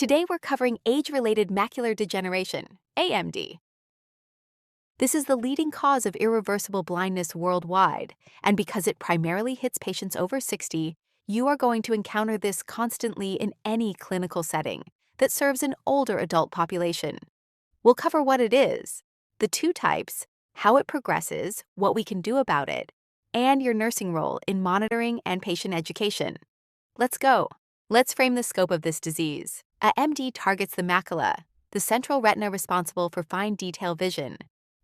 Today we're covering age-related macular degeneration, AMD. This is the leading cause of irreversible blindness worldwide, and because it primarily hits patients over 60, you are going to encounter this constantly in any clinical setting that serves an older adult population. We'll cover what it is, the two types, how it progresses, what we can do about it, and your nursing role in monitoring and patient education. Let's go. Let's frame the scope of this disease. AMD targets the macula, the central retina responsible for fine detail vision.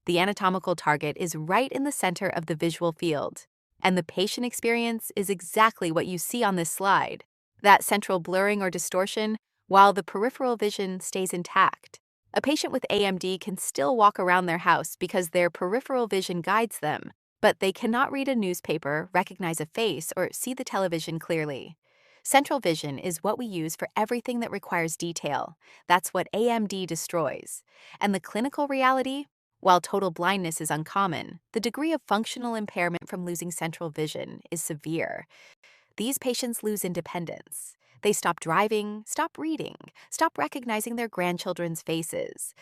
The anatomical target is right in the center of the visual field, and the patient experience is exactly what you see on this slide, that central blurring or distortion, while the peripheral vision stays intact. A patient with AMD can still walk around their house because their peripheral vision guides them, but they cannot read a newspaper, recognize a face, or see the television clearly. Central vision is what we use for everything that requires detail. That's what AMD destroys. And the clinical reality? While total blindness is uncommon, the degree of functional impairment from losing central vision is severe. These patients lose independence. They stop driving, stop reading, stop recognizing their grandchildren's faces.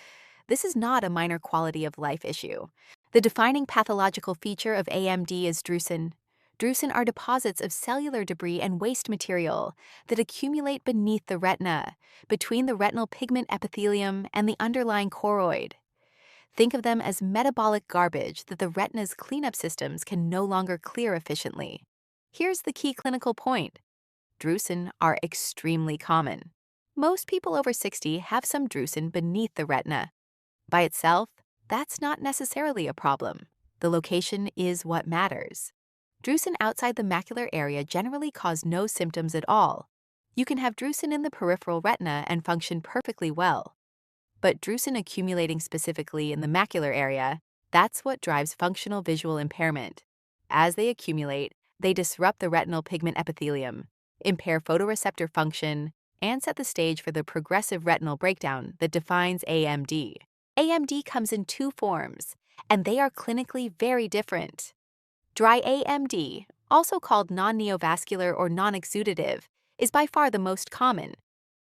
This is not a minor quality of life issue. The defining pathological feature of AMD is Drusen. Drusen are deposits of cellular debris and waste material that accumulate beneath the retina, between the retinal pigment epithelium and the underlying choroid. Think of them as metabolic garbage that the retina's cleanup systems can no longer clear efficiently. Here's the key clinical point. Drusen are extremely common. Most people over 60 have some drusen beneath the retina. By itself, that's not necessarily a problem. The location is what matters. Drusen outside the macular area generally cause no symptoms at all. You can have drusen in the peripheral retina and function perfectly well. But drusen accumulating specifically in the macular area, that's what drives functional visual impairment. As they accumulate, they disrupt the retinal pigment epithelium, impair photoreceptor function, and set the stage for the progressive retinal breakdown that defines AMD. AMD comes in two forms, and they are clinically very different. Dry AMD, also called non-neovascular or non-exudative, is by far the most common,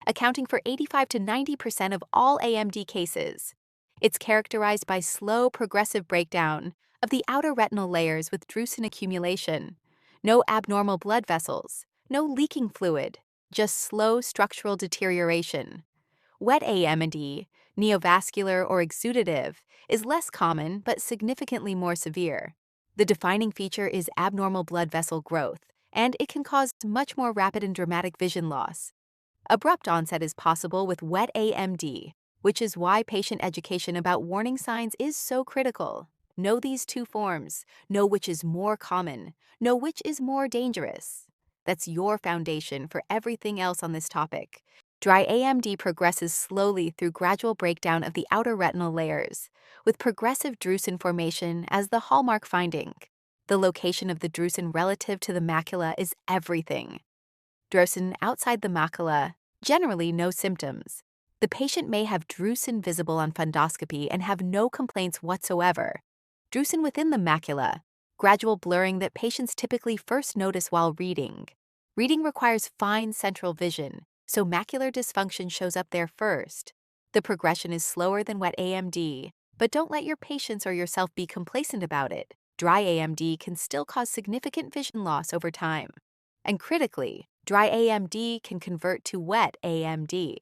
accounting for 85 to 90% of all AMD cases. It's characterized by slow progressive breakdown of the outer retinal layers with drusen accumulation, no abnormal blood vessels, no leaking fluid, just slow structural deterioration. Wet AMD, neovascular or exudative, is less common but significantly more severe. The defining feature is abnormal blood vessel growth, and it can cause much more rapid and dramatic vision loss. Abrupt onset is possible with wet AMD, which is why patient education about warning signs is so critical. Know these two forms, know which is more common, know which is more dangerous. That's your foundation for everything else on this topic. Dry AMD progresses slowly through gradual breakdown of the outer retinal layers, with progressive drusen formation as the hallmark finding. The location of the drusen relative to the macula is everything. Drusen outside the macula, generally no symptoms. The patient may have drusen visible on fundoscopy and have no complaints whatsoever. Drusen within the macula, gradual blurring that patients typically first notice while reading. Reading requires fine central vision, so macular dysfunction shows up there first. The progression is slower than wet AMD, but don't let your patients or yourself be complacent about it. Dry AMD can still cause significant vision loss over time. And critically, dry AMD can convert to wet AMD.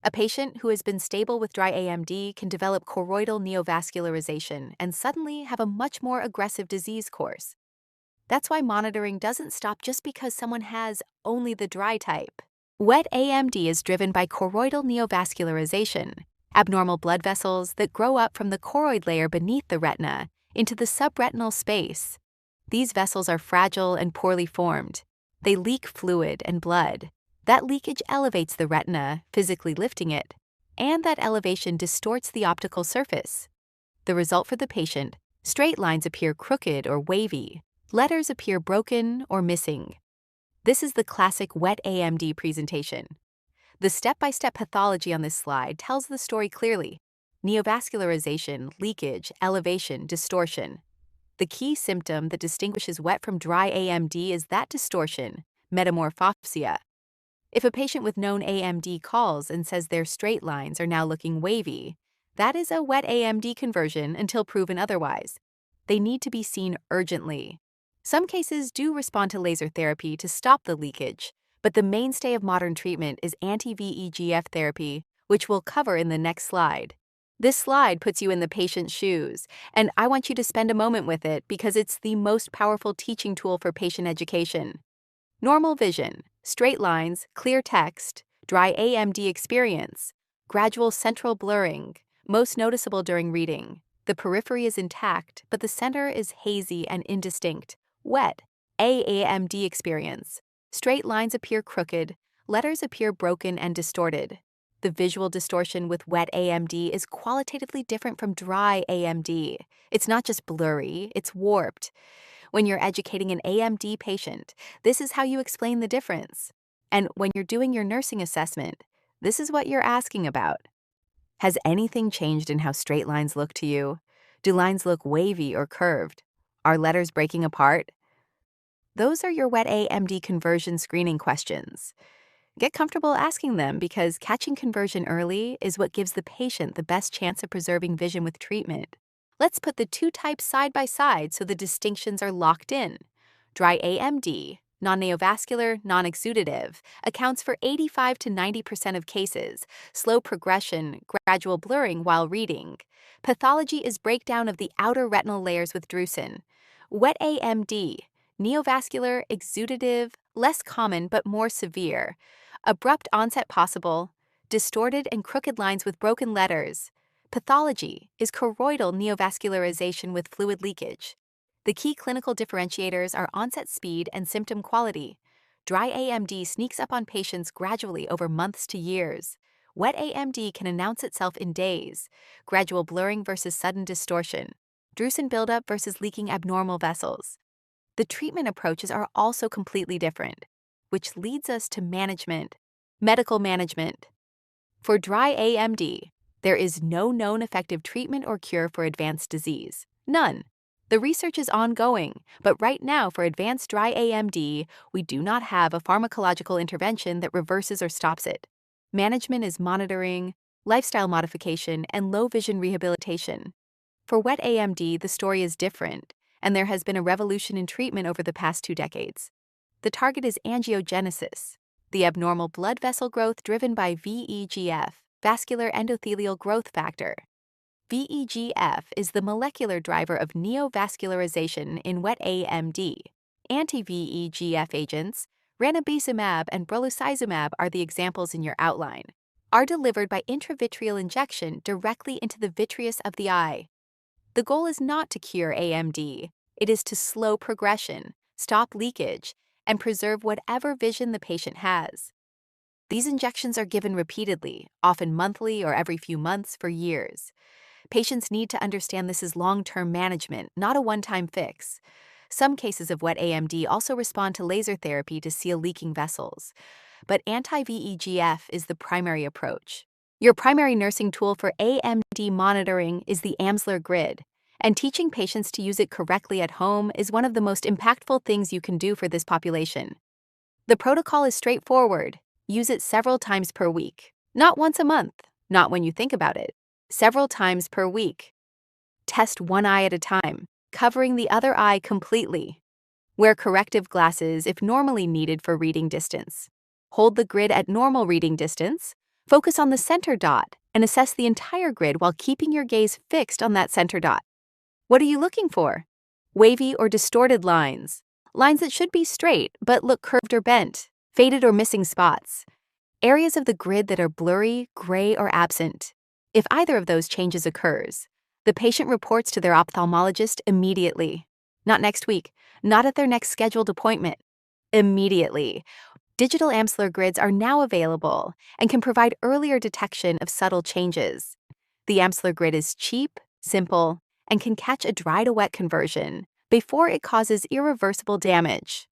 A patient who has been stable with dry AMD can develop choroidal neovascularization and suddenly have a much more aggressive disease course. That's why monitoring doesn't stop just because someone has only the dry type. Wet AMD is driven by choroidal neovascularization, abnormal blood vessels that grow up from the choroid layer beneath the retina into the subretinal space. These vessels are fragile and poorly formed. They leak fluid and blood. That leakage elevates the retina, physically lifting it, and that elevation distorts the optical surface. The result for the patient, straight lines appear crooked or wavy, letters appear broken or missing. This is the classic wet AMD presentation. The step-by-step pathology on this slide tells the story clearly. Neovascularization, leakage, elevation, distortion. The key symptom that distinguishes wet from dry AMD is that distortion, metamorphopsia. If a patient with known AMD calls and says their straight lines are now looking wavy, that is a wet AMD conversion until proven otherwise. They need to be seen urgently. Some cases do respond to laser therapy to stop the leakage, but the mainstay of modern treatment is anti-VEGF therapy, which we'll cover in the next slide. This slide puts you in the patient's shoes, and I want you to spend a moment with it because it's the most powerful teaching tool for patient education. Normal vision, straight lines, clear text, dry AMD experience, gradual central blurring, most noticeable during reading. The periphery is intact, but the center is hazy and indistinct. Wet, AMD experience. Straight lines appear crooked, letters appear broken and distorted. The visual distortion with wet AMD is qualitatively different from dry AMD. It's not just blurry, it's warped. When you're educating an AMD patient, this is how you explain the difference. And when you're doing your nursing assessment, this is what you're asking about. Has anything changed in how straight lines look to you? Do lines look wavy or curved? Are letters breaking apart? Those are your wet AMD conversion screening questions. Get comfortable asking them because catching conversion early is what gives the patient the best chance of preserving vision with treatment. Let's put the two types side by side so the distinctions are locked in. Dry AMD, non-neovascular, non-exudative, accounts for 85 to 90% of cases, slow progression, gradual blurring while reading. Pathology is breakdown of the outer retinal layers with Drusen. Wet AMD, neovascular, exudative, less common but more severe. Abrupt onset possible, distorted and crooked lines with broken letters. Pathology is choroidal neovascularization with fluid leakage. The key clinical differentiators are onset speed and symptom quality. Dry AMD sneaks up on patients gradually over months to years. Wet AMD can announce itself in days. Gradual blurring versus sudden distortion. Drusen buildup versus leaking abnormal vessels. The treatment approaches are also completely different, which leads us to management. Medical management. For dry AMD, there is no known effective treatment or cure for advanced disease. None. The research is ongoing, but right now for advanced dry AMD, we do not have a pharmacological intervention that reverses or stops it. Management is monitoring, lifestyle modification, and low vision rehabilitation. For wet AMD, the story is different, and there has been a revolution in treatment over the past 2 decades. The target is angiogenesis, the abnormal blood vessel growth driven by VEGF, vascular endothelial growth factor. VEGF is the molecular driver of neovascularization in wet AMD. Anti-VEGF agents, ranibizumab and brolucizumab are the examples in your outline, are delivered by intravitreal injection directly into the vitreous of the eye. The goal is not to cure AMD, it is to slow progression, stop leakage, and preserve whatever vision the patient has. These injections are given repeatedly, often monthly or every few months for years. Patients need to understand this is long-term management, not a one-time fix. Some cases of wet AMD also respond to laser therapy to seal leaking vessels, but anti-VEGF is the primary approach. Your primary nursing tool for AMD monitoring is the Amsler grid, and teaching patients to use it correctly at home is one of the most impactful things you can do for this population. The protocol is straightforward. Use it several times per week. Not once a month, not when you think about it. Several times per week. Test one eye at a time, covering the other eye completely. Wear corrective glasses if normally needed for reading distance. Hold the grid at normal reading distance. Focus on the center dot and assess the entire grid while keeping your gaze fixed on that center dot. What are you looking for? Wavy or distorted lines. Lines that should be straight but look curved or bent, faded or missing spots. Areas of the grid that are blurry, gray, or absent. If either of those changes occurs, the patient reports to their ophthalmologist immediately. Not next week, not at their next scheduled appointment. Immediately. Digital Amsler grids are now available and can provide earlier detection of subtle changes. The Amsler grid is cheap, simple, and can catch a dry to wet conversion before it causes irreversible damage.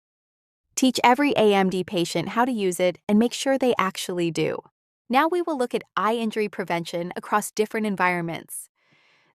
Teach every AMD patient how to use it and make sure they actually do. Now we will look at eye injury prevention across different environments.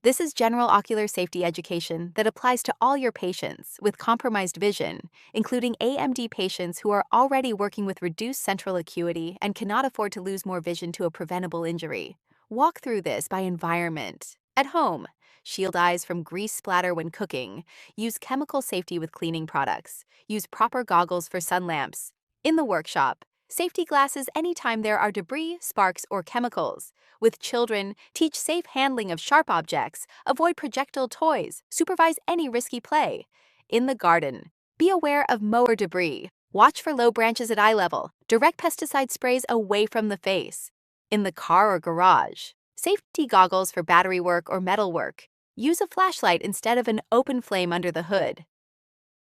This is general ocular safety education that applies to all your patients with compromised vision, including AMD patients who are already working with reduced central acuity and cannot afford to lose more vision to a preventable injury. Walk through this by environment. At home, shield eyes from grease splatter when cooking. Use chemical safety with cleaning products. Use proper goggles for sun lamps. In the workshop, safety glasses anytime there are debris, sparks, or chemicals. With children, teach safe handling of sharp objects, avoid projectile toys, supervise any risky play. In the garden, be aware of mower debris. Watch for low branches at eye level. Direct pesticide sprays away from the face. In the car or garage, safety goggles for battery work or metal work. Use a flashlight instead of an open flame under the hood.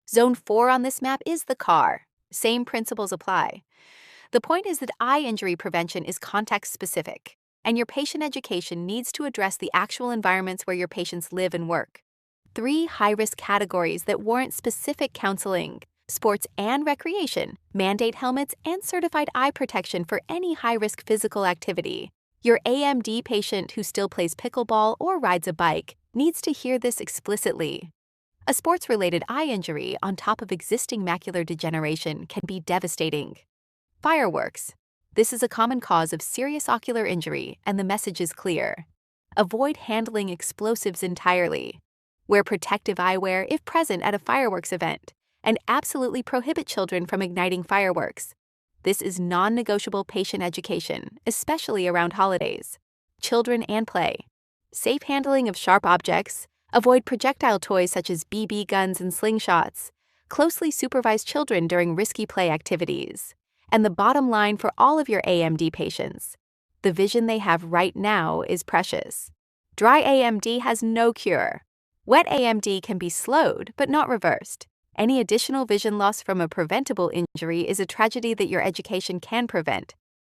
Zone 4 on this map is the car. Same principles apply. The point is that eye injury prevention is context-specific, and your patient education needs to address the actual environments where your patients live and work. 3 high-risk categories that warrant specific counseling: sports and recreation, mandate helmets, and certified eye protection for any high-risk physical activity. Your AMD patient who still plays pickleball or rides a bike needs to hear this explicitly. A sports-related eye injury on top of existing macular degeneration can be devastating. Fireworks. This is a common cause of serious ocular injury, and the message is clear. Avoid handling explosives entirely. Wear protective eyewear if present at a fireworks event, and absolutely prohibit children from igniting fireworks. This is non-negotiable patient education, especially around holidays. Children and play. Safe handling of sharp objects. Avoid projectile toys such as BB guns and slingshots. Closely supervise children during risky play activities. And the bottom line for all of your AMD patients: the vision they have right now is precious. Dry AMD has no cure. Wet AMD can be slowed, but not reversed. Any additional vision loss from a preventable injury is a tragedy that your education can prevent.